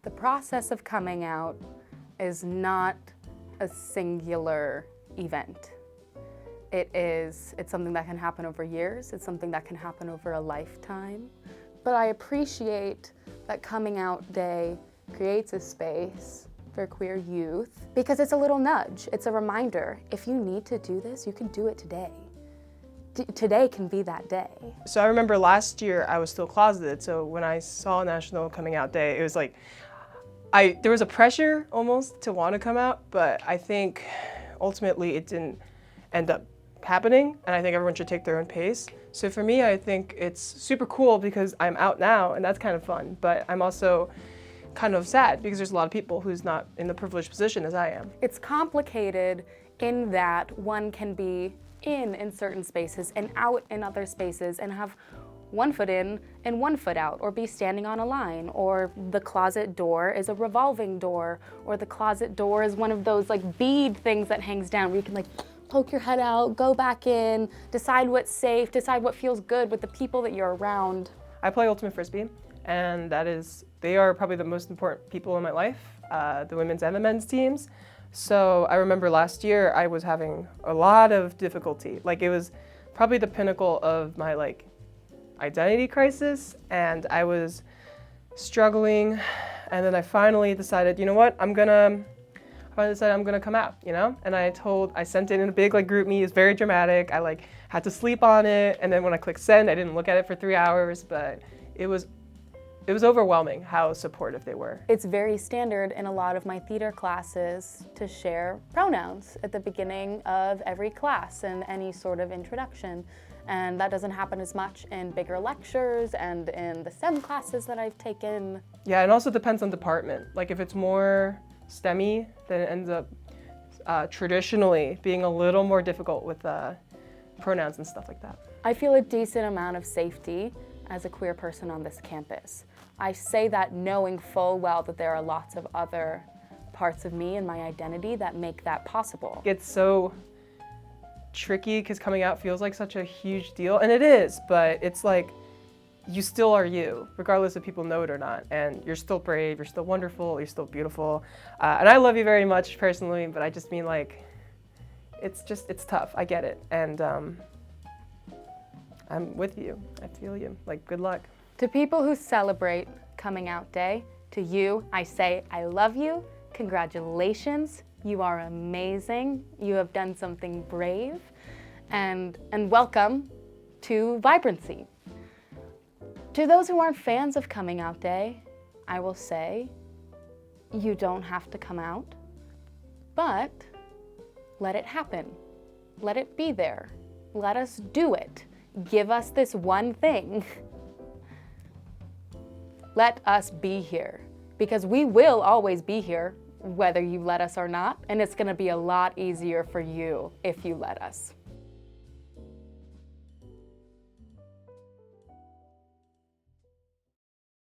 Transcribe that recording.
The process of coming out is not a singular event. It's something that can happen over years. It's something that can happen over a lifetime. But I appreciate that Coming Out Day creates a space for queer youth because it's a little nudge. It's a reminder. If you need to do this, you can do it today. Today can be that day. So I remember last year I was still closeted, so when I saw National Coming Out Day, it was like, there was a pressure almost to want to come out, but I think ultimately it didn't end up happening, and I think everyone should take their own pace. So for me, I think it's super cool because I'm out now, and that's kind of fun, but I'm also kind of sad because there's a lot of people who's not in the privileged position as I am. It's complicated in that one can be in certain spaces and out in other spaces and have one foot in and one foot out, or be standing on a line, or the closet door is a revolving door, or the closet door is one of those like bead things that hangs down where you can like poke your head out, go back in, decide what's safe, decide what feels good with the people that you're around. I play Ultimate Frisbee, and they are probably the most important people in my life, the women's and the men's teams. So I remember last year I was having a lot of difficulty. Like, it was probably the pinnacle of my identity crisis, and I was struggling, and then I finally decided, you know what, I'm gonna come out, you know? And I sent it in a big group me. It was very dramatic. I had to sleep on it, and then when I clicked send, I didn't look at it for 3 hours, but it was overwhelming how supportive they were. It's very standard in a lot of my theater classes to share pronouns at the beginning of every class and any sort of introduction. And that doesn't happen as much in bigger lectures and in the STEM classes that I've taken. Yeah, it also depends on department. Like, if it's more STEMmy, then it ends up traditionally being a little more difficult with pronouns and stuff like that. I feel a decent amount of safety as a queer person on this campus. I say that knowing full well that there are lots of other parts of me and my identity that make that possible. It's so tricky because coming out feels like such a huge deal, and it is, but it's like, you still are you, regardless if people know it or not, and you're still brave, you're still wonderful, you're still beautiful, and I love you very much personally, but I just mean it's tough, I get it, and I'm with you, I feel you, good luck. To people who celebrate Coming Out Day, to you, I say I love you, congratulations, you are amazing, you have done something brave, and welcome to vibrancy. To those who aren't fans of Coming Out Day, I will say, you don't have to come out, but let it happen. Let it be there. Let us do it. Give us this one thing. Let us be here, because we will always be here, whether you let us or not, and it's gonna be a lot easier for you if you let us.